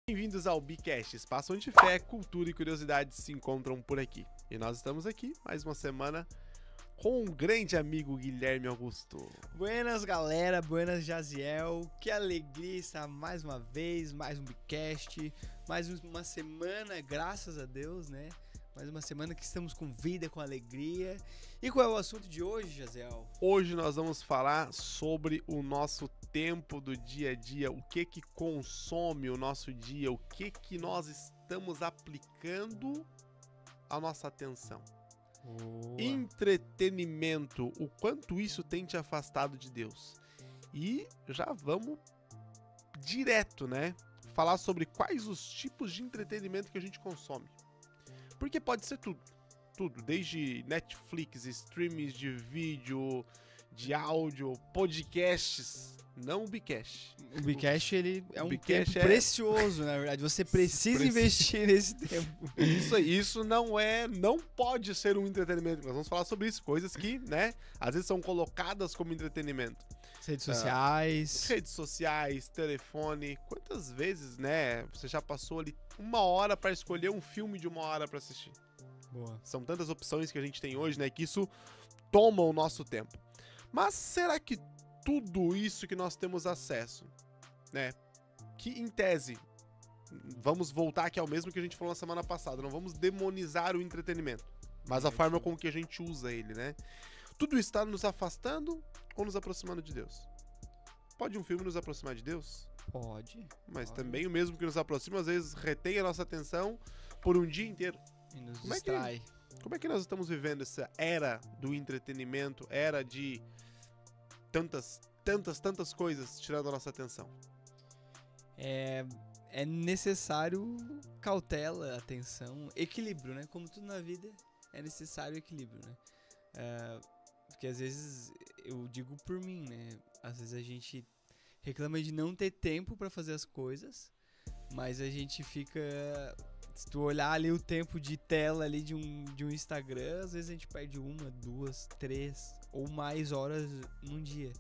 Bem-vindos ao Bicast, espaço onde fé, cultura e curiosidades se encontram por aqui. E nós estamos aqui mais uma semana com um grande amigo Guilherme Augusto. Buenas galera, buenas Jaziel, que alegria estar mais uma vez, mais um Bicast, mais uma semana, graças a Deus, né? Mais uma semana que estamos com vida, com alegria. E qual é o assunto de hoje, Jaziel? Hoje nós vamos falar sobre o nosso tempo do dia a dia, o que consome o nosso dia, o que nós estamos aplicando a nossa atenção. Boa. Entretenimento, o quanto isso tem te afastado de Deus. E já vamos direto, né? Falar sobre quais os tipos de entretenimento que a gente consome. Porque pode ser tudo, desde Netflix, streams de vídeo, de áudio, podcasts, não o Bicast. O Bicast, ele é um Bicast tempo precioso, na verdade, você precisa investir nesse tempo. Isso não pode ser um entretenimento, nós vamos falar sobre isso, coisas que, né, às vezes são colocadas como entretenimento. Redes sociais, telefone, quantas vezes, né, você já passou ali uma hora para escolher um filme de uma hora para assistir? Boa. São tantas opções que a gente tem hoje, né, que isso toma o nosso tempo. Mas será que tudo isso que nós temos acesso, né, que em tese, vamos voltar aqui ao mesmo que a gente falou na semana passada, não vamos demonizar o entretenimento, mas a forma com que a gente usa ele, né? Tudo está nos afastando ou nos aproximando de Deus? Pode um filme nos aproximar de Deus? Pode. Mas também o mesmo que nos aproxima, às vezes retém a nossa atenção por um dia inteiro. E nos Como distrai. Como é que nós estamos vivendo essa era do entretenimento, era de tantas coisas tirando a nossa atenção? É necessário cautela, atenção, equilíbrio, né? Como tudo na vida, é necessário equilíbrio, né? Porque às vezes, eu digo por mim, né? Às vezes a gente reclama de não ter tempo pra fazer as coisas, mas a gente fica... Se tu olhar ali o tempo de tela ali de um Instagram, às vezes a gente perde 1, 2, 3 ou mais horas num dia.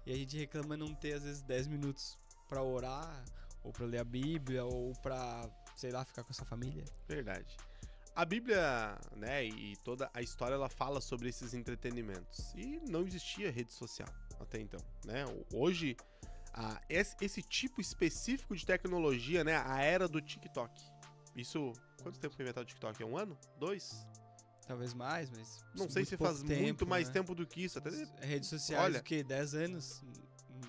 E a gente reclama não ter, às vezes, 10 minutos pra orar, ou pra ler a Bíblia, ou pra, sei lá, ficar com a sua família. Verdade. A Bíblia, né, e toda a história, ela fala sobre esses entretenimentos. E não existia rede social até então, né? Hoje, esse tipo específico de tecnologia, né, a era do TikTok. Isso, quanto tempo foi inventado o TikTok? É 1 ano? 2? Talvez mais, mas... Não sei se faz muito mais tempo do que isso. Até... Redes sociais, o quê? 10 anos?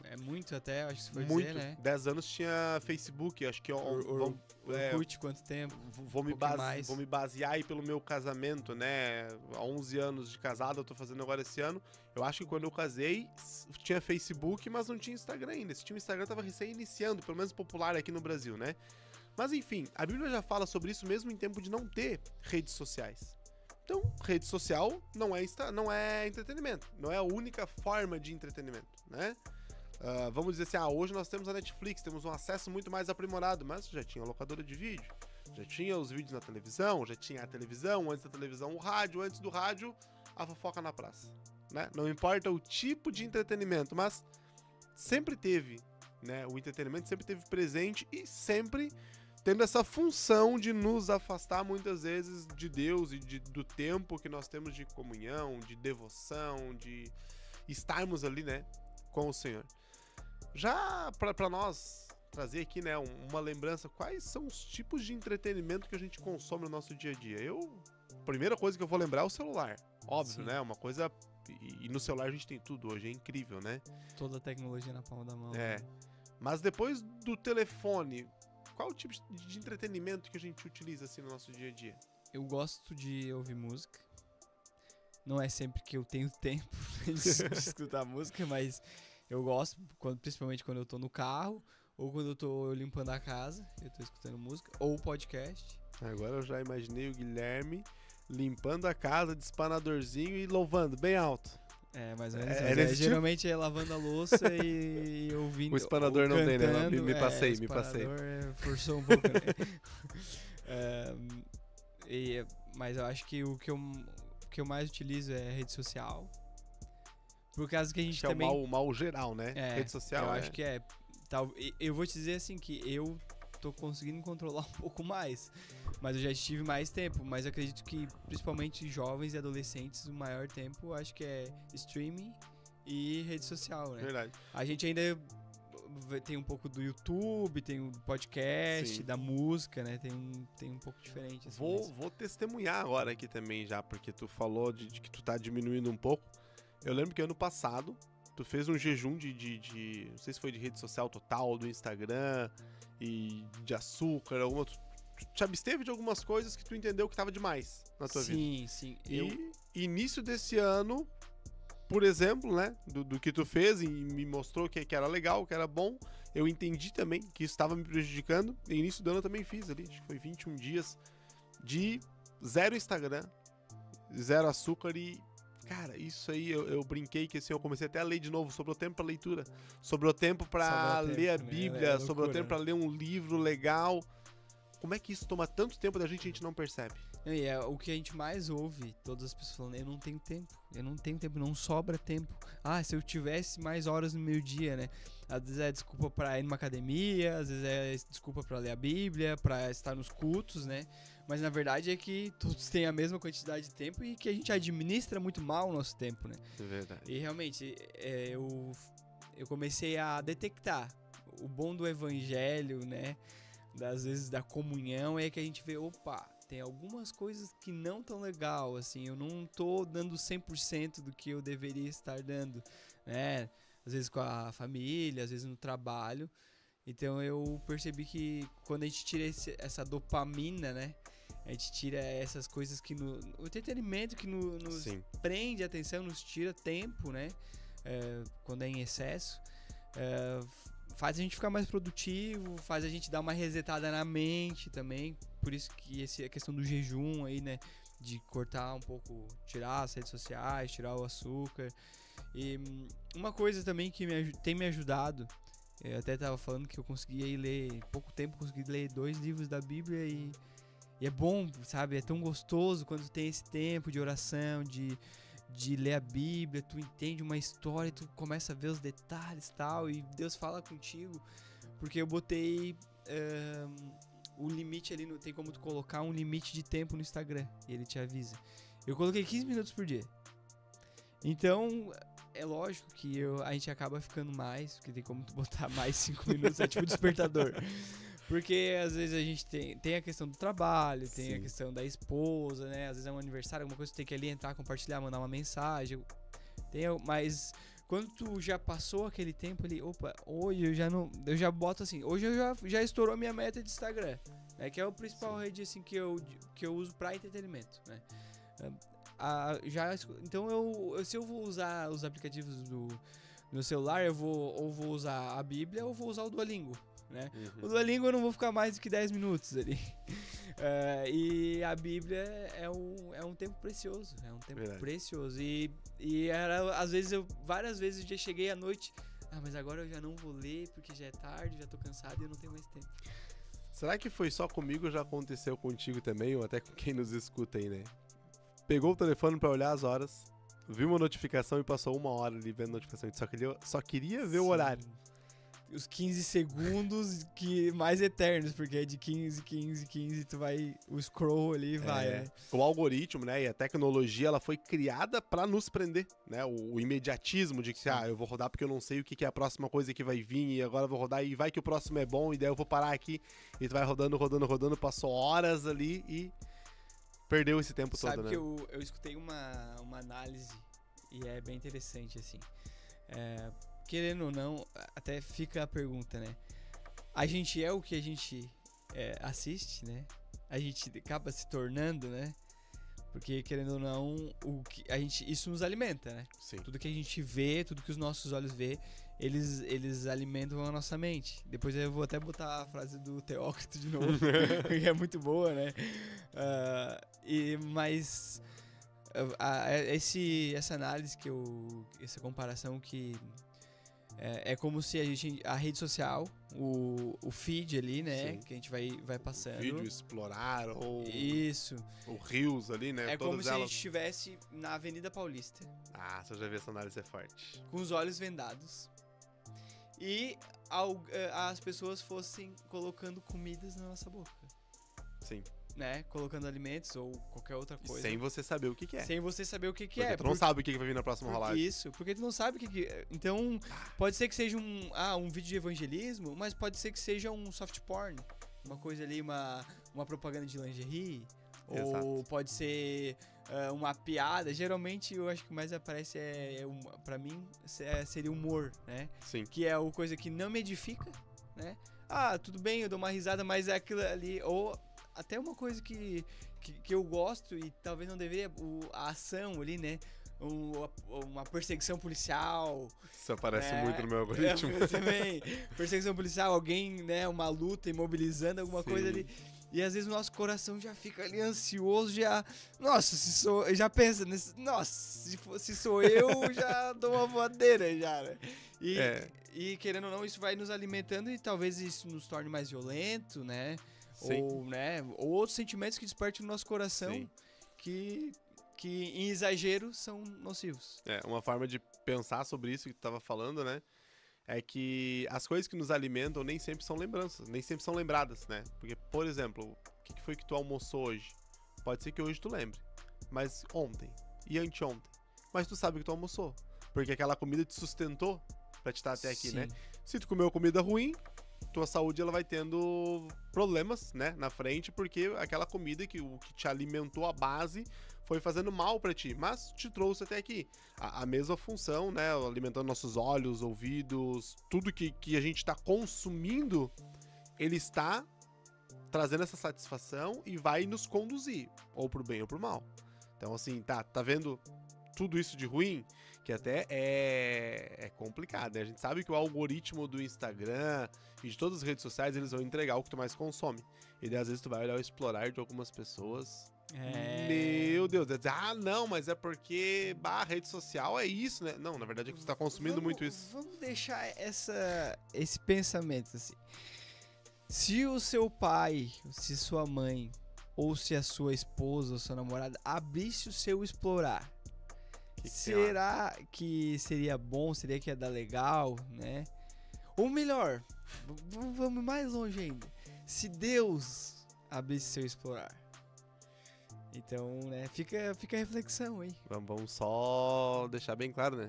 É muito até, acho que se for muito. dizer, né? 10 anos tinha Facebook, acho que... Orkut, quanto tempo? Vou me basear aí pelo meu casamento, né? Há 11 anos de casado, eu tô fazendo agora esse ano. Eu acho que quando eu casei, tinha Facebook, mas não tinha Instagram ainda. Se tinha Instagram, tava recém-iniciando, pelo menos popular aqui no Brasil, né? Mas enfim, a Bíblia já fala sobre isso mesmo em tempo de não ter redes sociais. Então, rede social não é entretenimento, não é a única forma de entretenimento, né? Vamos dizer assim, hoje nós temos a Netflix, temos um acesso muito mais aprimorado, mas já tinha a locadora de vídeo, já tinha os vídeos na televisão, já tinha a televisão, antes da televisão o rádio, antes do rádio a fofoca na praça, né? Não importa o tipo de entretenimento, mas sempre teve, né? O entretenimento sempre teve presente e sempre tendo essa função de nos afastar muitas vezes de Deus e do tempo que nós temos de comunhão, de devoção, de estarmos ali, né, com o Senhor. Já para nós trazer aqui, né, uma lembrança, quais são os tipos de entretenimento que a gente consome no nosso dia a dia? A primeira coisa que eu vou lembrar é o celular, óbvio, Sim. né, uma coisa... E no celular a gente tem tudo hoje, é incrível, né? Toda a tecnologia na palma da mão. Mas depois do telefone, qual o tipo de entretenimento que a gente utiliza assim no nosso dia a dia? Eu gosto de ouvir música. Não é sempre que eu tenho tempo de escutar música, mas eu gosto, principalmente quando eu tô no carro, ou quando eu tô limpando a casa, eu tô escutando música, ou podcast. Agora eu já imaginei o Guilherme limpando a casa de espanadorzinho e louvando bem alto. Mais ou menos. Geralmente é lavando a louça e ouvindo. O espanador não tem, né? Me passei. Forçou um pouco, né? Mas eu acho que o que eu mais utilizo é rede social. Por causa que a gente que também... é o mal geral, né? Rede social eu acho que é. Eu vou te dizer assim que eu tô conseguindo controlar um pouco mais. Mas eu já tive mais tempo. Mas acredito que, principalmente jovens e adolescentes, o maior tempo acho que é streaming e rede social, né? Verdade. A gente ainda tem um pouco do YouTube, tem o podcast, Sim. da música, né? Tem um pouco diferente. Assim, Vou testemunhar agora aqui também já, porque tu falou de que tu tá diminuindo um pouco. Eu lembro que ano passado tu fez um jejum de não sei se foi de rede social total, do Instagram e de açúcar, tu te absteve de algumas coisas que tu entendeu que tava demais na tua vida. Sim. E início desse ano, por exemplo, né, do que tu fez e me mostrou que era legal, que era bom, eu entendi também que isso estava me prejudicando. E início do ano eu também fiz ali, acho que foi 21 dias de 0 Instagram, 0 açúcar e, cara, isso aí eu brinquei que assim, eu comecei até a ler de novo, sobrou tempo pra leitura, sobrou tempo pra ler a Bíblia, sobrou tempo pra ler um livro legal. Como é que isso toma tanto tempo da gente e a gente não percebe? E é o que a gente mais ouve, todas as pessoas falando, eu não tenho tempo, não sobra tempo. Ah, se eu tivesse mais horas no meu dia, né? Às vezes é desculpa pra ir numa academia, às vezes é desculpa pra ler a Bíblia, pra estar nos cultos, né? Mas na verdade é que todos têm a mesma quantidade de tempo e que a gente administra muito mal o nosso tempo, né? É verdade. E realmente, eu comecei a detectar o bom do evangelho, né? Das vezes da comunhão, é que a gente vê, opa, tem algumas coisas que não tão legal, assim, eu não tô dando 100% do que eu deveria estar dando, né? Às vezes com a família, às vezes no trabalho. Então eu percebi que quando a gente tira essa dopamina, né? A gente tira essas coisas que o entretenimento que nos prende a atenção, nos tira tempo, né? Quando é em excesso. Faz a gente ficar mais produtivo, faz a gente dar uma resetada na mente também. Por isso que a questão do jejum aí, né? De cortar um pouco, tirar as redes sociais, tirar o açúcar. E uma coisa também que tem me ajudado, eu até tava falando que eu consegui aí ler, em pouco tempo consegui ler 2 livros da Bíblia e é bom, sabe? É tão gostoso quando tem esse tempo de oração, de ler a Bíblia, tu entende uma história, tu começa a ver os detalhes e tal, e Deus fala contigo, porque eu botei o limite ali, tem como tu colocar um limite de tempo no Instagram, e ele te avisa. Eu coloquei 15 minutos por dia. Então, é lógico que a gente acaba ficando mais, porque tem como tu botar mais 5 minutos, é tipo despertador. Porque às vezes a gente tem a questão do trabalho, tem a questão da esposa, né? Às vezes é um aniversário, alguma coisa que tu tem que ali entrar, compartilhar, mandar uma mensagem. Mas quando tu já passou aquele tempo ali, opa, hoje eu já boto assim, hoje eu já estourou a minha meta de Instagram, né? Que é o principal rede assim que eu uso pra entretenimento, né? Então se eu vou usar os aplicativos do meu celular, eu vou usar a Bíblia ou vou usar o Duolingo, né? O Duolingo eu não vou ficar mais do que 10 minutos ali. E a Bíblia é um tempo precioso, precioso. E às vezes várias vezes eu já cheguei à noite, mas agora eu já não vou ler porque já é tarde, já tô cansado e eu não tenho mais tempo. Será que foi só comigo ou já aconteceu contigo também, ou até com quem nos escuta aí, né? Pegou o telefone pra olhar as horas, viu uma notificação e passou 1 hora ali vendo a notificação. Só queria ver o horário. Os 15 segundos mais eternos, porque é de 15, tu vai, o scroll ali vai, né? O algoritmo, né, e a tecnologia, ela foi criada pra nos prender, né? O imediatismo de que, eu vou rodar porque eu não sei o que é a próxima coisa que vai vir e agora eu vou rodar e vai que o próximo é bom e daí eu vou parar aqui e tu vai rodando, passou horas ali e perdeu esse tempo todo, né? Sabe que eu escutei uma análise e é bem interessante, assim. Querendo ou não, até fica a pergunta, né? A gente é o que a gente assiste, né? A gente acaba se tornando, né? Porque, querendo ou não, isso nos alimenta, né? Sim. Tudo que a gente vê, tudo que os nossos olhos vê, eles alimentam a nossa mente. Depois eu vou até botar a frase do Teócrito de novo, que é muito boa, né? Mas essa análise essa comparação que é como se a rede social, o feed ali, né? Sim. Que a gente vai passando. O vídeo explorar ou isso. O Reels ali, né? É como se a gente estivesse na Avenida Paulista. Você já viu essa análise, é forte. Com os olhos vendados. e as pessoas fossem colocando comidas na nossa boca. Sim. Né? Colocando alimentos ou qualquer outra coisa. Sem você saber o que é. Sem você saber o que Porque é. tu não sabe o que vai vir na próxima rolagem. Isso, porque tu não sabe o que é. Então, pode ser que seja um vídeo de evangelismo, mas pode ser que seja um soft porn. Uma coisa ali, uma propaganda de lingerie. Exato. Ou pode ser uma piada. Geralmente, eu acho que mais aparece, pra mim, seria humor, né? Sim. Que é uma coisa que não me edifica, né? Ah, tudo bem, eu dou uma risada, mas é aquilo ali... Ou até uma coisa que eu gosto e talvez não deveria... A ação ali, né? Uma perseguição policial. Isso aparece muito no meu algoritmo. Também. Perseguição policial, alguém, né? Uma luta imobilizando alguma coisa ali. E às vezes o nosso coração já fica ali ansioso, já... Nossa, já pensa nesse... Nossa, se sou eu, já dou uma voadeira já, né? E querendo ou não, isso vai nos alimentando e talvez isso nos torne mais violento, né? Sim. Ou outros sentimentos que despertem no nosso coração que em exagero são nocivos. Uma forma de pensar sobre isso que tu tava falando, né? É que as coisas que nos alimentam nem sempre são lembranças, nem sempre são lembradas, né? Porque, por exemplo, o que foi que tu almoçou hoje? Pode ser que hoje tu lembre, mas ontem e anteontem. Mas tu sabe que tu almoçou, porque aquela comida te sustentou pra te estar até aqui, né? Se tu comeu comida ruim, tua saúde ela vai tendo problemas, né, na frente, porque aquela comida que te alimentou a base foi fazendo mal pra ti, mas te trouxe até aqui. A mesma função, né, alimentando nossos olhos, ouvidos, tudo que a gente tá consumindo, ele está trazendo essa satisfação e vai nos conduzir, ou pro bem ou pro mal. Então, assim, tá vendo tudo isso de ruim? Que até é complicado, né? A gente sabe que o algoritmo do Instagram e de todas as redes sociais, eles vão entregar o que tu mais consome. E daí, às vezes, tu vai olhar o explorar de algumas pessoas. Meu Deus, é dizer, não, mas é porque rede social é isso, né? Não, na verdade é que tu tá consumindo muito isso. Vamos deixar esse pensamento assim. Se o seu pai, se sua mãe, ou se a sua esposa ou sua namorada abrisse o seu explorar, será que seria bom? Seria que ia dar legal, né? Ou melhor, vamos mais longe ainda. Se Deus abrisse seu explorar. Então, né, fica a reflexão aí. Vamos só deixar bem claro, né?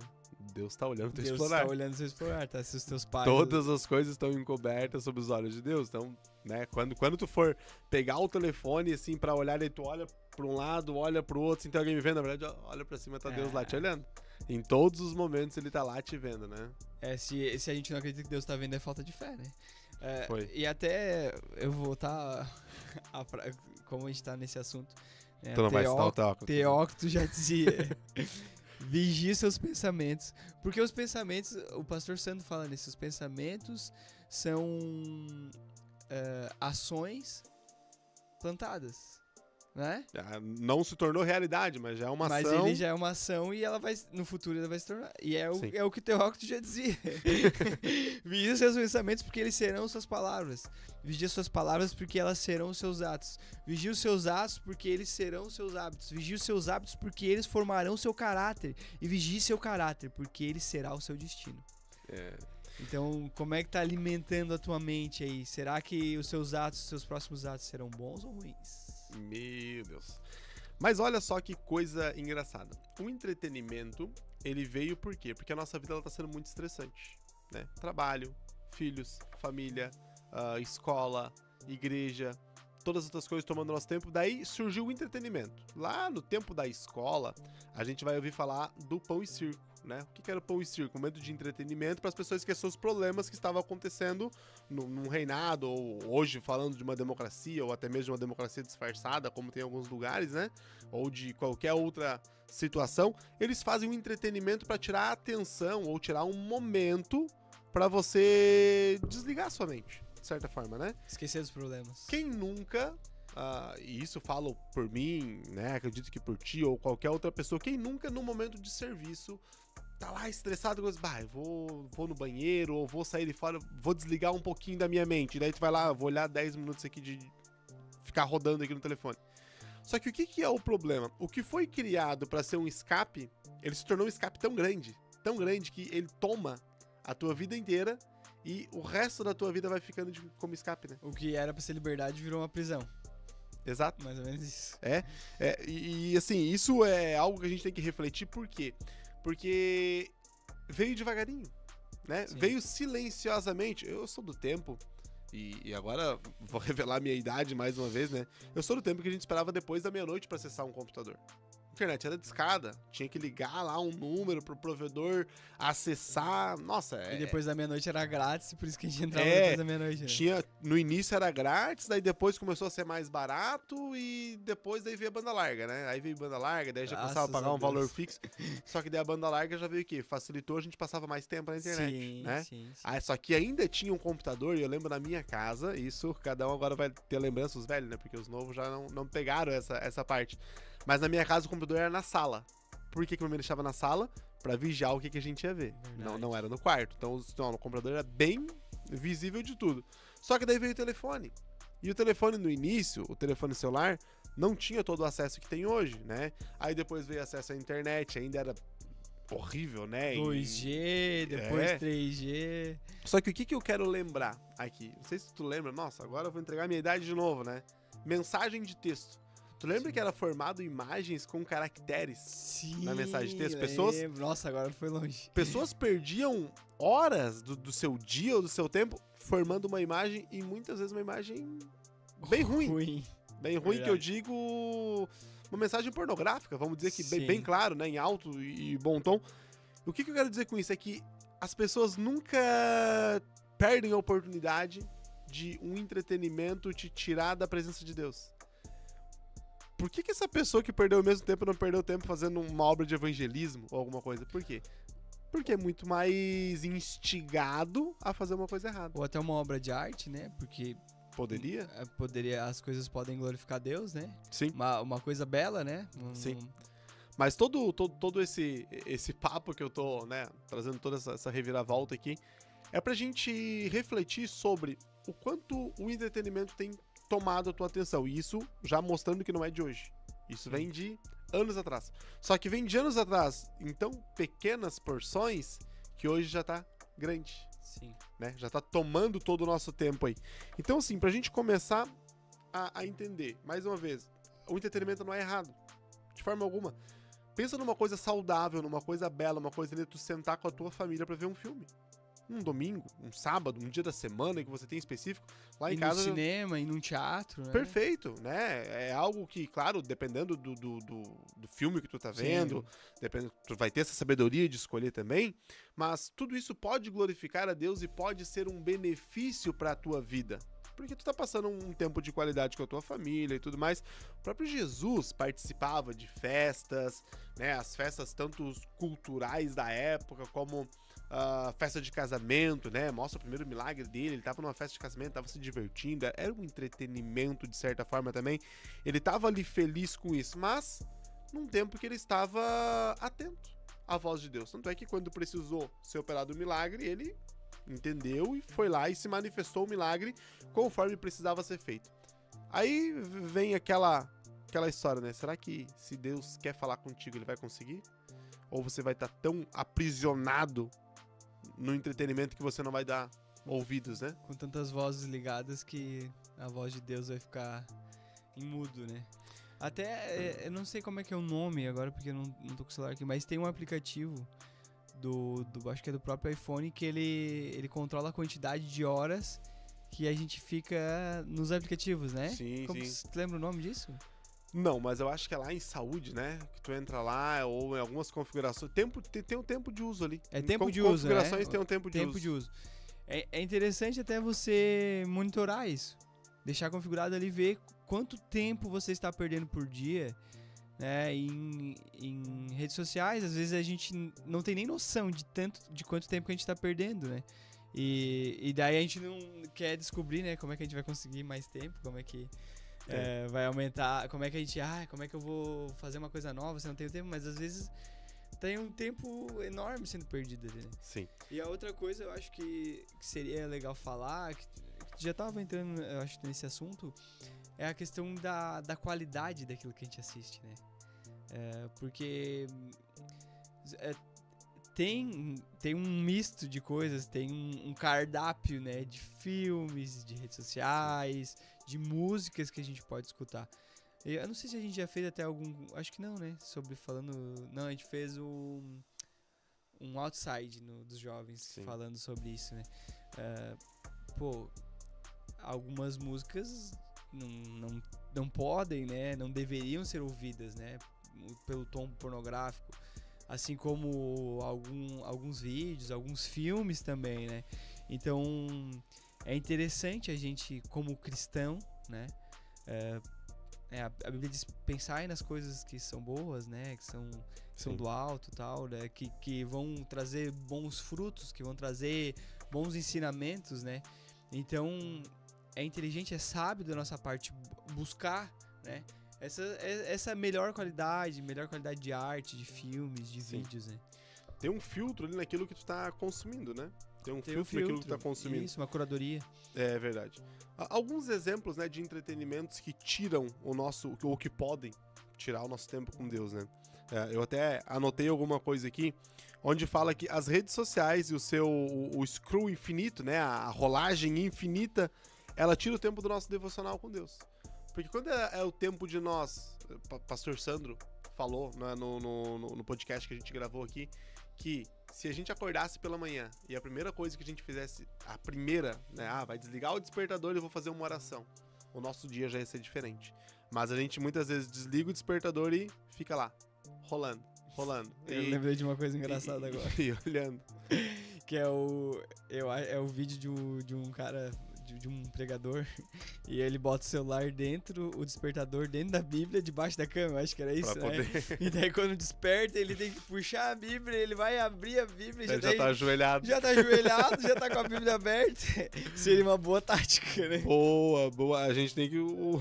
Deus tá olhando o teu explorar. Deus tá olhando o seu explorar, tá? Se os teus pais... Todas as coisas estão encobertas sob os olhos de Deus. Então, né, quando tu for pegar o telefone, assim, pra olhar, aí tu olha pra um lado, olha pro outro, assim, tem alguém me vendo, na verdade, olha pra cima, tá Deus lá te olhando. Em todos os momentos ele tá lá te vendo, né? Se a gente não acredita que Deus tá vendo, é falta de fé, né? Foi. E até eu vou voltar como a gente tá nesse assunto. Tu não vai citar o Teócrito. Teócrito já dizia. Vigie seus pensamentos. Porque os pensamentos, o pastor Sandro fala nisso, os pensamentos são ações plantadas, né? Não se tornou realidade, mas já é uma ação. Mas ele já é uma ação e ela vai, no futuro ela vai se tornar. E é o que Teócrito já dizia. Vigie seus pensamentos porque eles serão suas palavras. Vigie suas palavras porque elas serão os seus atos. Vigie os seus atos porque eles serão os seus hábitos. Vigie os seus hábitos porque eles formarão seu caráter. E vigie seu caráter porque ele será o seu destino. Então, como é que tá alimentando a tua mente aí? Será que os seus atos, os seus próximos atos serão bons ou ruins? Meu Deus. Mas olha só que coisa engraçada. O entretenimento, ele veio por quê? Porque a nossa vida ela tá sendo muito estressante, né? Trabalho, filhos, família, escola, igreja, todas as outras coisas tomando nosso tempo. Daí surgiu o entretenimento. Lá no tempo da escola, a gente vai ouvir falar do pão e circo, né? O que era o pão e circo? Um momento de entretenimento para as pessoas esquecerem os problemas que estavam acontecendo num reinado, ou hoje falando de uma democracia, ou até mesmo de uma democracia disfarçada, como tem em alguns lugares, né? Ou de qualquer outra situação. Eles fazem um entretenimento para tirar a atenção, ou tirar um momento para você desligar a sua mente, de certa forma, né? Esquecer dos problemas. Quem nunca... e isso falo por mim, né? Acredito que por ti ou qualquer outra pessoa. Quem nunca, no momento de serviço, tá lá estressado, eu vou no banheiro, ou vou sair de fora, vou desligar um pouquinho da minha mente. Daí tu vai lá, vou olhar 10 minutos aqui de ficar rodando aqui no telefone. Só que o que é o problema? O que foi criado pra ser um escape, ele se tornou um escape tão grande que ele toma a tua vida inteira e o resto da tua vida vai ficando como escape, né? O que era pra ser liberdade virou uma prisão. Exato. Mais ou menos isso. E assim, isso é algo que a gente tem que refletir, por quê? Porque veio devagarinho, né? Sim. Veio silenciosamente. Eu sou do tempo, e agora vou revelar minha idade mais uma vez, né? Eu sou do tempo que a gente esperava depois da meia-noite pra acessar um computador. A internet era discada, tinha que ligar lá um número pro provedor acessar. Nossa, E depois da meia-noite era grátis, por isso que a gente entrava É, depois da meia-noite. Né? tinha, no início era grátis, daí depois começou a ser mais barato e depois daí veio a banda larga, né? Aí veio banda larga, daí já começava a pagar um valor fixo. Só que daí a banda larga já veio o quê? Facilitou, a gente passava mais tempo na internet, Sim, né? sim. Ah, só que ainda tinha um computador, e eu lembro na minha casa, isso cada um agora vai ter lembrança, os velhos, né? Porque os novos já não pegaram essa parte. Mas na minha casa o computador era na sala. Por que eu me deixava na sala? Pra vigiar o que a gente ia ver. Não era no quarto. Então o computador era bem visível de tudo. Só que daí veio o telefone. E o telefone no início, o telefone celular, não tinha todo o acesso que tem hoje, né? Aí depois veio acesso à internet, ainda era horrível, né? 2G, depois 3G. Só que o que eu quero lembrar aqui? Não sei se tu lembra. Nossa, agora eu vou entregar minha idade de novo, né? Mensagem de texto. Tu lembra que era formado imagens com caracteres? Sim, na mensagem de texto? Pessoas, Nossa, agora foi longe. pessoas perdiam horas do seu dia ou do seu tempo formando uma imagem, e muitas vezes uma imagem bem ruim. Bem ruim, Verdade. que eu digo uma mensagem pornográfica, vamos dizer que bem claro, né, em alto e bom tom. O que eu quero dizer com isso é que as pessoas nunca perdem a oportunidade de um entretenimento te tirar da presença de Deus. Por que essa pessoa que perdeu o mesmo tempo não perdeu tempo fazendo uma obra de evangelismo ou alguma coisa? Por quê? Porque é muito mais instigado a fazer uma coisa errada. Ou até uma obra de arte, né? Porque Poderia? as coisas podem glorificar Deus, né? Sim. Uma coisa bela, né? Sim. Mas todo esse papo que eu tô, né, trazendo toda essa reviravolta aqui, é pra gente refletir sobre o quanto o entretenimento tem tomado a tua atenção. E isso já mostrando que não é de hoje. Isso vem de anos atrás. Só que vem de anos atrás, então, pequenas porções, que hoje já tá grande. Sim. Né? Já tá tomando todo o nosso tempo aí. Então, assim, pra gente começar a entender, mais uma vez, o entretenimento não é errado. De forma alguma. Pensa numa coisa saudável, numa coisa bela, uma coisa ali, tu sentar com a tua família pra ver um filme. Um domingo, um sábado, um dia da semana que você tem específico, lá em casa. No cinema, e num teatro, né? Perfeito, né? É algo que, claro, dependendo do filme que tu tá vendo, tu vai ter essa sabedoria de escolher também, mas tudo isso pode glorificar a Deus e pode ser um benefício pra tua vida. Porque tu tá passando um tempo de qualidade com a tua família e tudo mais. O próprio Jesus participava de festas, né? As festas tanto culturais da época, como festa de casamento, né? Mostra o primeiro milagre dele. Ele tava numa festa de casamento, tava se divertindo. Era um entretenimento, de certa forma, também. Ele tava ali feliz com isso, mas num tempo que ele estava atento à voz de Deus. Tanto é que quando precisou ser operado o milagre, ele entendeu e foi lá e se manifestou o milagre conforme precisava ser feito. Aí vem aquela história, né? Será que se Deus quer falar contigo, ele vai conseguir? Ou você vai estar tão aprisionado no entretenimento que você não vai dar ouvidos, né? Com tantas vozes ligadas que a voz de Deus vai ficar em mudo, né? Até, eu não sei como é que é o nome agora, porque eu não tô com o celular aqui, mas tem um aplicativo acho que é do próprio iPhone, que ele controla a quantidade de horas que a gente fica nos aplicativos, né? Sim, sim. Você lembra o nome disso? Não, mas eu acho que é lá em saúde, né? Que tu entra lá, ou em algumas configurações. Tem um tempo de uso ali. É tempo de uso, né? Configurações tem um tempo de uso. É interessante até você monitorar isso. Deixar configurado ali, ver quanto tempo você está perdendo por dia, né? Em redes sociais, às vezes a gente não tem nem noção de quanto tempo que a gente está perdendo, né? E daí a gente não quer descobrir, né? Como é que a gente vai conseguir mais tempo, como é que vai aumentar, como é que como é que eu vou fazer uma coisa nova se não tenho tempo, mas às vezes tem um tempo enorme sendo perdido ali, né? Sim. E a outra coisa eu acho que seria legal falar, que já tava entrando, eu acho, nesse assunto, é a questão da qualidade daquilo que a gente assiste, né? Porque tem um misto de coisas, tem um cardápio, né, de filmes, de redes sociais, de músicas que a gente pode escutar. Eu não sei se a gente já fez até acho que não, né, não, a gente fez um outside dos jovens, sim, falando sobre isso, né. Pô, algumas músicas não podem, né, não deveriam ser ouvidas, né, pelo tom pornográfico, assim como alguns vídeos, alguns filmes também, né. Então é interessante a gente, como cristão, né, a Bíblia diz pensar nas coisas que são boas, né, que são do alto e tal, né, que vão trazer bons frutos, que vão trazer bons ensinamentos, né. Então é inteligente, é sábio da nossa parte buscar, né, essa melhor qualidade de arte, de filmes, de vídeos, né. Tem um filtro ali naquilo que tu tá consumindo, né? Tem um filtro naquilo que tu tá consumindo. Isso, uma curadoria. É verdade. Alguns exemplos, né, de entretenimentos que tiram ou que podem tirar o nosso tempo com Deus, né? Eu até anotei alguma coisa aqui, onde fala que as redes sociais e o scroll infinito, né, a rolagem infinita, ela tira o tempo do nosso devocional com Deus. Porque quando é o tempo de nós, pastor Sandro falou, né, no podcast que a gente gravou aqui, que se a gente acordasse pela manhã e a primeira coisa que a gente fizesse, né, vai desligar o despertador e eu vou fazer uma oração, o nosso dia já ia ser diferente. Mas a gente muitas vezes desliga o despertador e fica lá, rolando. Eu lembrei de uma coisa engraçada agora. E olhando. Que é o vídeo de um cara, de um pregador, e ele bota o celular dentro, o despertador dentro da Bíblia, debaixo da cama, acho que era isso, né? E daí quando desperta, ele tem que puxar a Bíblia, ele vai abrir a Bíblia, já tá ajoelhado. Já tá com a Bíblia aberta. Seria uma boa tática, né? Boa. A gente tem que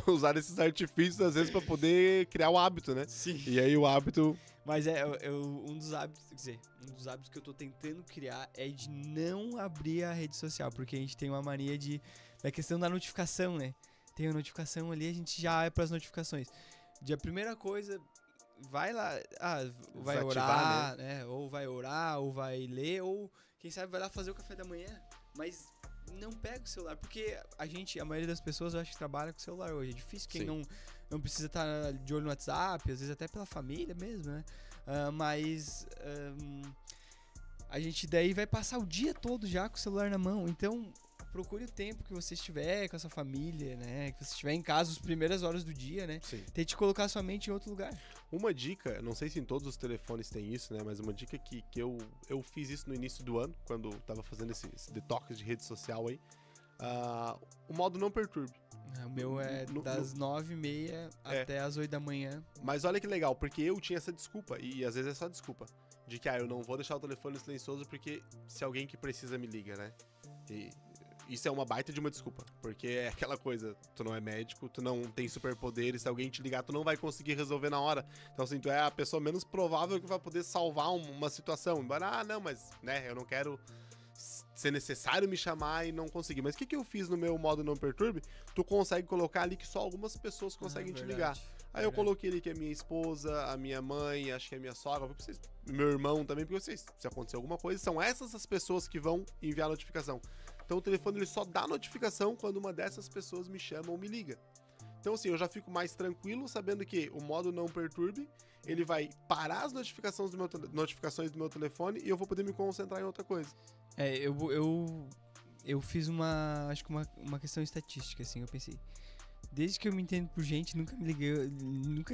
usar esses artifícios às vezes pra poder criar o hábito, né? Sim. E aí o hábito... Mas um dos hábitos que eu tô tentando criar é de não abrir a rede social, porque a gente tem uma mania da questão da notificação, né? Tem a notificação ali, a gente já vai pras notificações. A primeira coisa, vai lá, vai orar, né? Ou vai orar, ou vai ler, ou quem sabe vai lá fazer o café da manhã, mas não pega o celular, porque a maioria das pessoas eu acho que trabalha com o celular hoje, é difícil quem não precisa estar de olho no WhatsApp, às vezes até pela família mesmo, né? Mas a gente daí vai passar o dia todo já com o celular na mão, então procure o tempo que você estiver com a sua família, né? Que você estiver em casa as primeiras horas do dia, né? Sim. Tente colocar sua mente em outro lugar. Uma dica, não sei se em todos os telefones tem isso, né? Mas uma dica que eu fiz isso no início do ano, quando eu tava fazendo esse detox de rede social aí. O modo não perturbe. O meu é das 9h30 até as 8 da manhã. Mas olha que legal, porque eu tinha essa desculpa, e às vezes é só desculpa, de que eu não vou deixar o telefone silencioso porque se alguém que precisa me liga, né? E isso é uma baita de uma desculpa, porque é aquela coisa, tu não é médico, tu não tem superpoderes, se alguém te ligar, tu não vai conseguir resolver na hora. Então assim, tu é a pessoa menos provável que vai poder salvar uma situação. Embora, não, mas, né, eu não quero ser necessário me chamar e não conseguir. Mas o que eu fiz no meu modo não perturbe? Tu consegue colocar ali que só algumas pessoas conseguem te ligar. Aí eu coloquei ali que é minha esposa, a minha mãe, acho que é minha sogra, meu irmão também, porque se acontecer alguma coisa, são essas as pessoas que vão enviar notificação. Então o telefone ele só dá notificação quando uma dessas pessoas me chama ou me liga. Então assim, eu já fico mais tranquilo sabendo que o modo não perturbe, ele vai parar as notificações do meu telefone e eu vou poder me concentrar em outra coisa. Eu fiz acho que uma questão estatística, assim, eu pensei, desde que eu me entendo por gente, nunca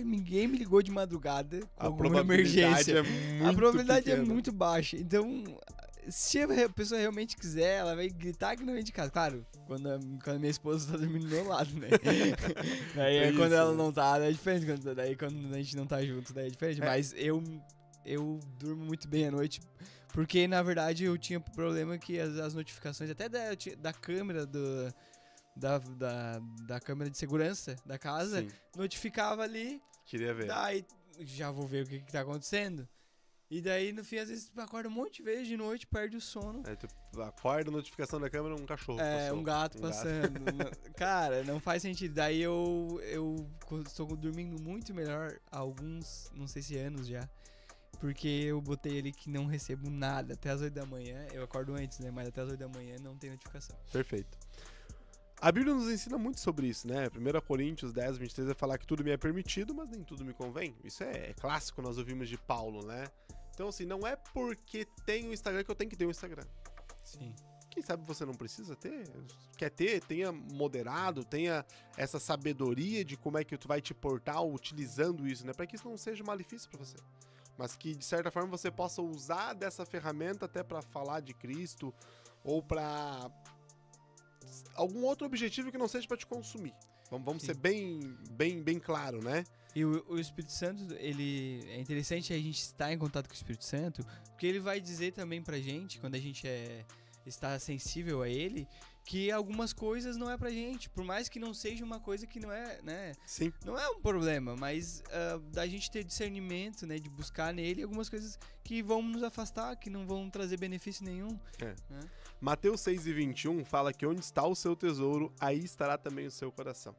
ninguém me ligou de madrugada com alguma emergência. A probabilidade é muito baixa. Então, se a pessoa realmente quiser, ela vai gritar que não vem de casa. Claro, quando a minha esposa tá dormindo do meu lado, né? Daí quando ela não tá, é diferente. Daí quando a gente não tá junto, daí é diferente. Mas eu durmo muito bem à noite, porque na verdade eu tinha problema que as notificações, até da câmera da câmera de segurança da casa, notificava ali. Queria ver. Daí já vou ver o que tá acontecendo. E daí, no fim, às vezes, tu acorda um monte de vezes de noite, perde o sono. Tu acorda, notificação da câmera, um cachorro passou. Um gato passando. Cara, não faz sentido. Daí eu estou dormindo muito melhor há alguns, não sei se anos já. porque eu botei ali que não recebo nada até as 8 da manhã. Eu acordo antes, né? Mas até as 8 da manhã não tem notificação. Perfeito. A Bíblia nos ensina muito sobre isso, né? 1 Coríntios 10, 23 vai falar que tudo me é permitido, mas nem tudo me convém. Isso é clássico, nós ouvimos de Paulo, né? Então, assim, não é porque tem o Instagram que eu tenho que ter um Instagram. Sim. Quem sabe você não precisa ter? Quer ter? Tenha moderado, tenha essa sabedoria de como é que tu vai te portar utilizando isso, né? Para que isso não seja um malefício para você. Mas que, de certa forma, você possa usar dessa ferramenta até para falar de Cristo ou para algum outro objetivo que não seja para te consumir. Vamos ser bem claro, né? E o Espírito Santo, ele é interessante a gente estar em contato com o Espírito Santo, porque ele vai dizer também pra gente, quando a gente está sensível a ele, que algumas coisas não é pra gente, por mais que não seja uma coisa que não é, né? Sim. Não é um problema, mas da gente ter discernimento, né, de buscar nele algumas coisas que vão nos afastar, que não vão trazer benefício nenhum. Né? Mateus 6:21 fala que onde está o seu tesouro, aí estará também o seu coração.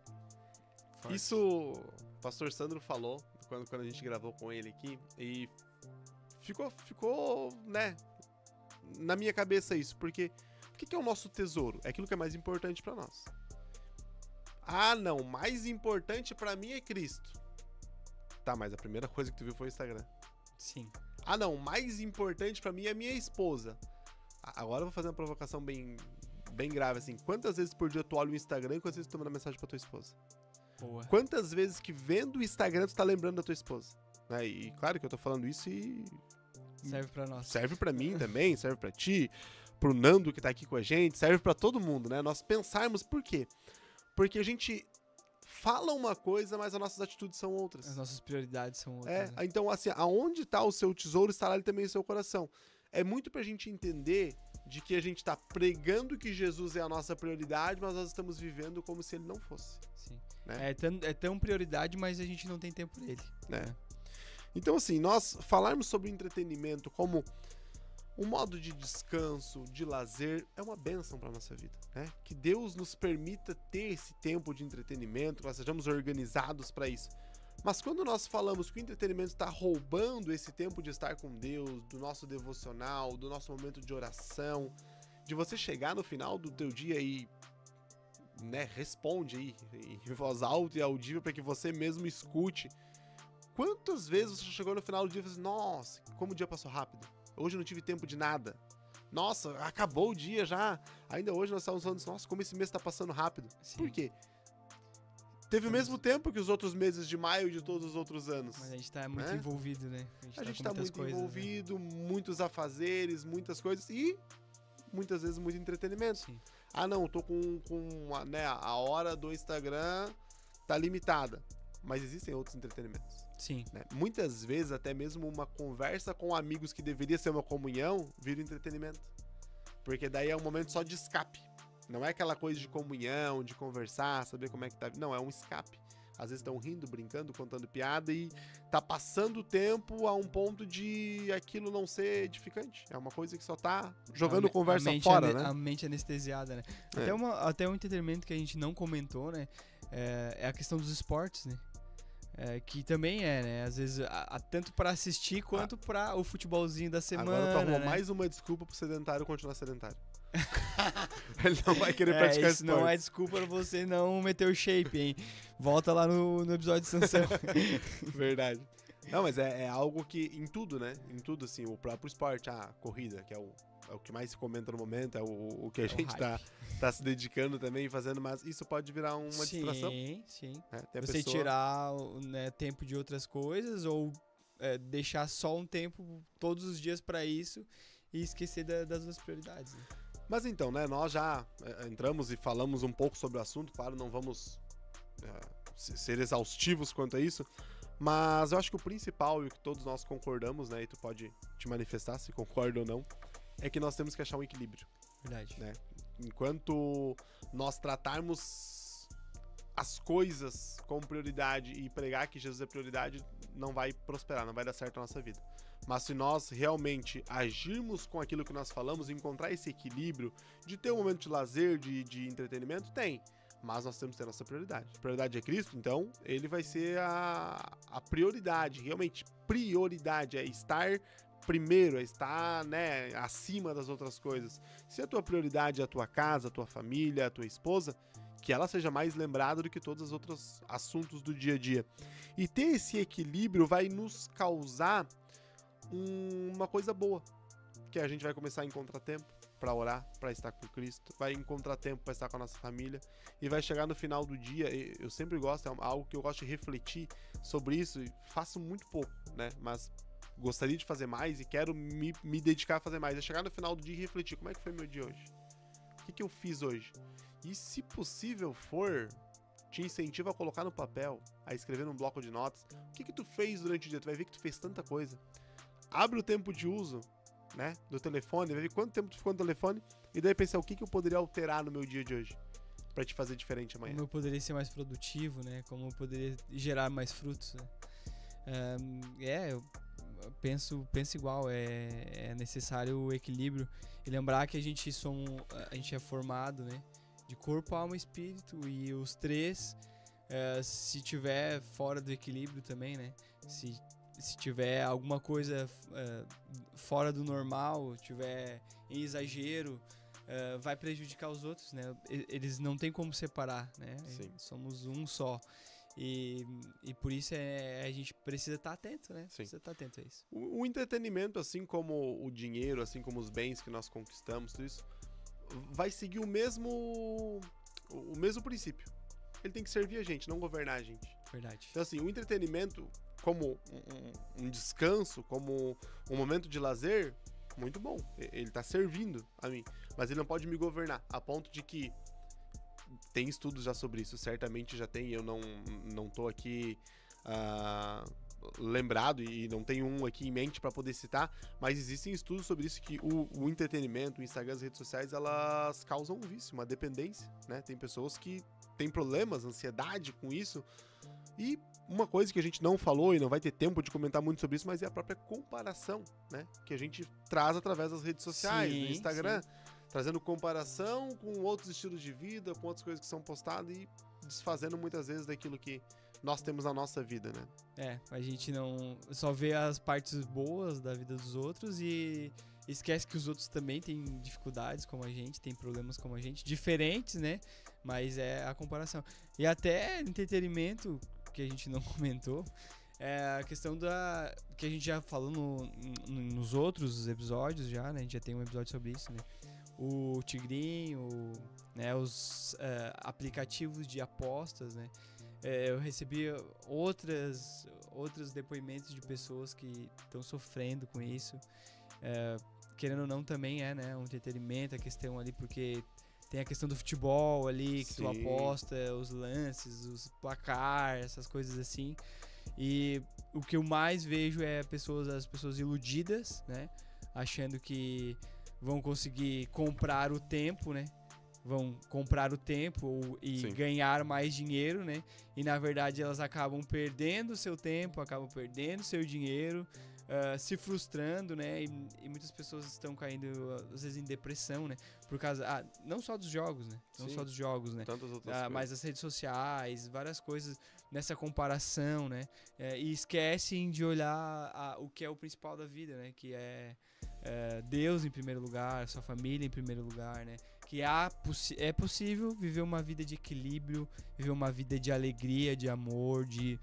Forte. Isso o pastor Sandro falou quando a gente gravou com ele aqui, e ficou, né, na minha cabeça isso, porque o que é o nosso tesouro? É aquilo que é mais importante pra nós. Ah, não, mais importante pra mim é Cristo. Tá, mas a primeira coisa que tu viu foi o Instagram. Sim. Ah, não, mais importante pra mim é minha esposa. Agora eu vou fazer uma provocação bem grave, assim. Quantas vezes por dia tu olha o Instagram e quantas vezes tu manda mensagem pra tua esposa? Boa. Quantas vezes que vendo o Instagram tu tá lembrando da tua esposa? Né? E claro que eu tô falando isso e... serve pra nós. Serve pra mim também, serve pra ti, pro Nando que tá aqui com a gente, serve pra todo mundo, né? Nós pensarmos por quê? Porque a gente fala uma coisa, mas as nossas atitudes são outras. As nossas prioridades são outras. Né? Então, assim, aonde tá o seu tesouro, estará ali também o seu coração. É muito pra gente entender de que a gente tá pregando que Jesus é a nossa prioridade, mas nós estamos vivendo como se ele não fosse. Sim. Né? É tão prioridade, mas a gente não tem tempo por ele. Né? Então, assim, nós falarmos sobre entretenimento como um modo de descanso, de lazer, é uma bênção para nossa vida, né? Que Deus nos permita ter esse tempo de entretenimento, que nós sejamos organizados para isso. Mas quando nós falamos que o entretenimento está roubando esse tempo de estar com Deus, do nosso devocional, do nosso momento de oração, de você chegar no final do teu dia e, né, responde aí em voz alta e audível para que você mesmo escute. Quantas vezes você chegou no final do dia e falou assim, nossa, como o dia passou rápido. Hoje eu não tive tempo de nada. Nossa, acabou o dia já. Ainda hoje nós estamos falando, nossa, como esse mês está passando rápido. Sim. Por quê? Teve o mesmo tempo que os outros meses de maio de todos os outros anos. Mas a gente tá muito envolvido, né? A gente tá muito envolvido, né? Muitos afazeres, muitas coisas e muitas vezes muito entretenimento. Sim. Ah, não, tô com né, a hora do Instagram tá limitada. Mas existem outros entretenimentos. Sim. Né? Muitas vezes até mesmo uma conversa com amigos que deveria ser uma comunhão vira entretenimento. Porque daí é um momento só de escape. Não é aquela coisa de comunhão, de conversar, saber como é que tá. Não, é um escape. Às vezes estão rindo, brincando, contando piada e tá passando o tempo a um ponto de aquilo não ser edificante. É uma coisa que só tá jogando conversa fora, né? A mente anestesiada, né? Até um entretenimento que a gente não comentou, né? É a questão dos esportes, né? Que também né? Às vezes, tanto pra assistir quanto pra o futebolzinho da semana. Agora tu arrumou mais uma desculpa pro sedentário continuar sedentário. Ele não vai querer praticar isso não é desculpa pra você não meter o shape, hein? Volta lá no episódio de Sansão. Verdade. Não, mas é algo que, em tudo, né? Em tudo, assim, o próprio esporte, a corrida, que é o que mais se comenta no momento, é o que a gente tá se dedicando também, fazendo, mas isso pode virar uma distração. Sim. Você tirar tempo de outras coisas ou deixar só um tempo todos os dias pra isso e esquecer das duas prioridades, né? Mas então, né, nós já entramos e falamos um pouco sobre o assunto, claro, não vamos ser exaustivos quanto a isso, mas eu acho que o principal e o que todos nós concordamos, né, e tu pode te manifestar se concorda ou não, é que nós temos que achar um equilíbrio. Verdade. Né? Enquanto nós tratarmos as coisas como prioridade e pregar que Jesus é prioridade, não vai prosperar, não vai dar certo na nossa vida. Mas se nós realmente agirmos com aquilo que nós falamos, encontrar esse equilíbrio de ter um momento de lazer, de entretenimento, tem. Mas nós temos que ter a nossa prioridade. A prioridade é Cristo, então ele vai ser a prioridade. Realmente, prioridade é estar primeiro, é estar, né, acima das outras coisas. Se a tua prioridade é a tua casa, a tua família, a tua esposa, que ela seja mais lembrada do que todos os outros assuntos do dia a dia. E ter esse equilíbrio vai nos causar uma coisa boa, que a gente vai começar a encontrar tempo para orar, para estar com Cristo, vai encontrar tempo para estar com a nossa família, e vai chegar no final do dia, eu sempre gosto, é algo que eu gosto de refletir sobre isso, e faço muito pouco, né, mas gostaria de fazer mais e quero me dedicar a fazer mais, é chegar no final do dia e refletir, como é que foi meu dia hoje? O que eu fiz hoje? E se possível for, te incentivo a colocar no papel, a escrever num bloco de notas, o que tu fez durante o dia, tu vai ver que tu fez tanta coisa. Abre o tempo de uso, né, do telefone, vai ver quanto tempo tu ficou no telefone, e daí pensar o que eu poderia alterar no meu dia de hoje, pra te fazer diferente amanhã. Como eu poderia ser mais produtivo, né, como eu poderia gerar mais frutos, né. Eu penso igual, é necessário o equilíbrio, e lembrar que a gente é formado, né, de corpo, alma e espírito, e os três, se tiver fora do equilíbrio também, né, se tiver alguma coisa fora do normal, tiver em exagero, vai prejudicar os outros, né? Eles não tem como separar, né? Sim. Somos um só. E por isso a gente precisa estar atento, né? Sim. Precisa estar atento a isso. O entretenimento, assim como o dinheiro, assim como os bens que nós conquistamos, tudo isso, vai seguir o mesmo princípio. Ele tem que servir a gente, não governar a gente. Verdade. Então, assim, o entretenimento como um descanso, como um momento de lazer, muito bom. Ele tá servindo a mim, mas ele não pode me governar, a ponto de que tem estudos já sobre isso, certamente já tem, eu não tô aqui lembrado e não tenho um aqui em mente para poder citar, mas existem estudos sobre isso, que o entretenimento, o Instagram, as redes sociais, elas causam um vício, uma dependência, né? Tem pessoas que têm problemas, ansiedade com isso, e uma coisa que a gente não falou e não vai ter tempo de comentar muito sobre isso, mas é a própria comparação, né? Que a gente traz através das redes sociais, do Instagram, trazendo comparação com outros estilos de vida, com outras coisas que são postadas e desfazendo muitas vezes daquilo que nós temos na nossa vida, né? A gente não só vê as partes boas da vida dos outros e esquece que os outros também têm dificuldades como a gente, têm problemas como a gente, diferentes, né? Mas é a comparação. E até entretenimento, que a gente não comentou, é a questão que a gente já falou nos outros episódios já, né? A gente já tem um episódio sobre isso, né? O Tigrinho, né? Os aplicativos de apostas, né? Eu recebi outros depoimentos de pessoas que estão sofrendo com isso. Querendo ou não, também né? Um entretenimento, a questão ali, porque tem a questão do futebol ali, que tu aposta, os lances, os placar, essas coisas assim. E o que eu mais vejo é as pessoas iludidas, né? Achando que vão conseguir comprar o tempo, né? Vão comprar o tempo e ganhar mais dinheiro, né? E na verdade elas acabam perdendo seu tempo, acabam perdendo seu dinheiro, se frustrando, né? E muitas pessoas estão caindo, às vezes, em depressão, né? Por causa, não só dos jogos, né? Não só dos jogos, né? Tantas outras coisas. Mas as redes sociais, várias coisas nessa comparação, né? E esquecem de olhar o que é o principal da vida, né? Que é Deus em primeiro lugar, sua família em primeiro lugar, né? Que é possível viver uma vida de equilíbrio, viver uma vida de alegria, de amor, de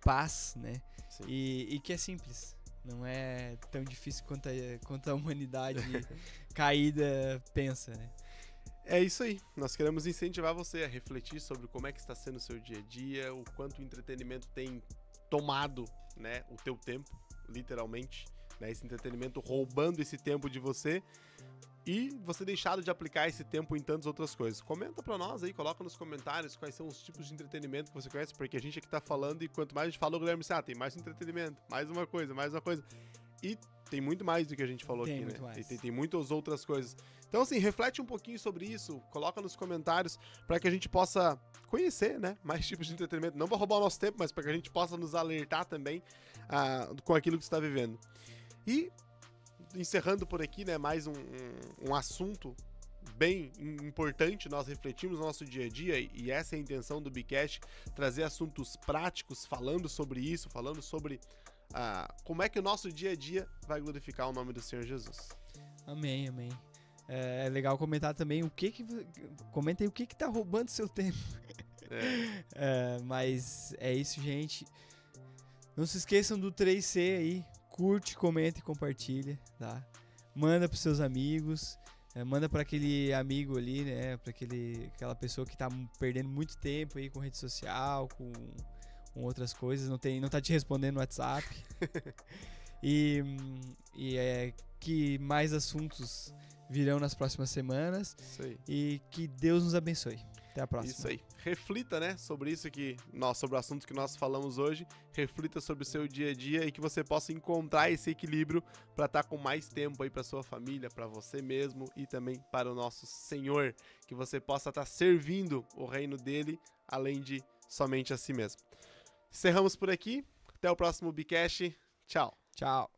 paz, né? E que é simples, não é tão difícil quanto a humanidade caída pensa, né? É isso aí, nós queremos incentivar você a refletir sobre como é que está sendo o seu dia a dia, o quanto o entretenimento tem tomado, né, o teu tempo, literalmente, né, esse entretenimento roubando esse tempo de você, e você deixado de aplicar esse tempo em tantas outras coisas. Comenta pra nós aí, coloca nos comentários quais são os tipos de entretenimento que você conhece, porque a gente aqui tá falando e quanto mais a gente fala, o Guilherme diz, tem mais entretenimento, mais uma coisa. E tem muito mais do que a gente falou aqui, né? E tem muitas outras coisas. Então, assim, reflete um pouquinho sobre isso, coloca nos comentários para que a gente possa conhecer, né, mais tipos de entretenimento. Não para roubar o nosso tempo, mas para que a gente possa nos alertar também com aquilo que você está vivendo. E encerrando por aqui, né, mais um assunto bem importante nós refletirmos no nosso dia a dia, e essa é a intenção do Bicast, trazer assuntos práticos, falando sobre isso, falando sobre como é que o nosso dia a dia vai glorificar o nome do Senhor Jesus. Amém, amém. É legal comentar também comenta aí o que tá roubando seu tempo. Mas é isso, gente. Não se esqueçam do 3C aí. Curte, comenta e compartilha, tá? Manda pros seus amigos. Manda para aquele amigo ali, né? Para aquela pessoa que tá perdendo muito tempo aí com rede social, com outras coisas, não tá te respondendo no WhatsApp. e que mais assuntos virão nas próximas semanas. Isso aí. E que Deus nos abençoe. Até a próxima. Isso aí. Reflita, né, sobre sobre o assunto que nós falamos hoje. Reflita sobre o seu dia a dia e que você possa encontrar esse equilíbrio para estar com mais tempo aí para sua família, para você mesmo e também para o nosso Senhor. Que você possa estar servindo o reino dele, além de somente a si mesmo. Encerramos por aqui. Até o próximo Bicast. Tchau. Tchau.